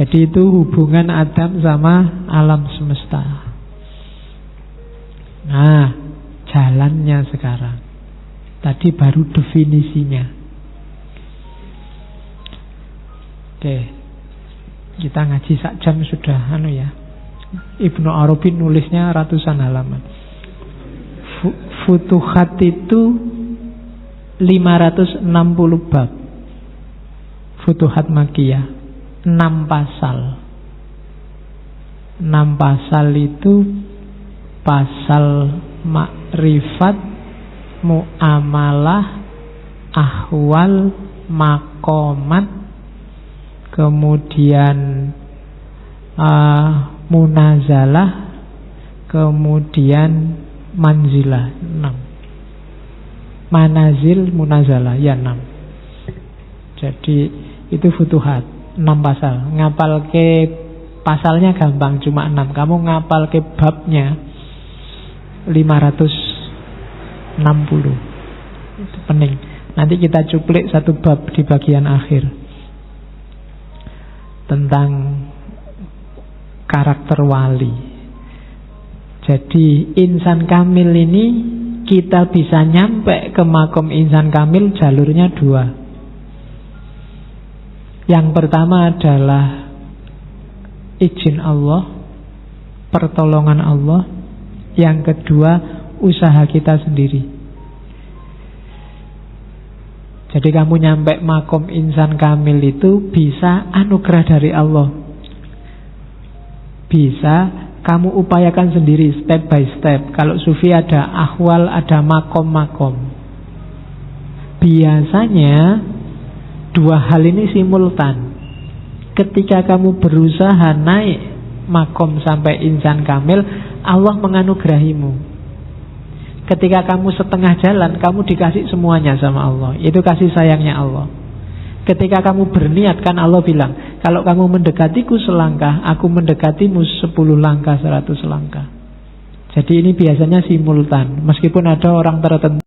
Jadi itu hubungan Adam sama alam semesta. Nah, jalannya sekarang. Tadi baru definisinya. Oke, kita ngaji sak jam sudah ya. Ibnu Arabi nulisnya ratusan halaman. Futuhat itu 560 bab. Futuhat Makkiyah 6 pasal. 6 pasal itu pasal makrifat, muamalah, ahwal, makomat, kemudian munazalah, kemudian manzilah 6. Manazil, munazalah ya 6. Jadi itu futuhat 6 pasal. Ngapal ke pasalnya gampang, cuma 6. Kamu ngapal ke babnya 560. Itu penting. Nanti kita cuplik satu bab di bagian akhir tentang karakter wali. Jadi insan kamil ini kita bisa nyampe ke makom insan kamil jalurnya 2. Yang pertama adalah izin Allah, pertolongan Allah. Yang kedua usaha kita sendiri. Jadi kamu nyampe makom insan kamil itu bisa anugerah dari Allah. Bisa kamu upayakan sendiri step by step. Kalau sufi ada ahwal, ada makom-makom. Biasanya dua hal ini simultan. Ketika kamu berusaha naik makom sampai insan kamil, Allah menganugerahimu. Ketika kamu setengah jalan, kamu dikasih semuanya sama Allah. Itu kasih sayangnya Allah. Ketika kamu berniat, kan Allah bilang, kalau kamu mendekatiku selangkah, aku mendekatimu 10 langkah, 100 langkah. Jadi ini biasanya simultan. Meskipun ada orang tertentu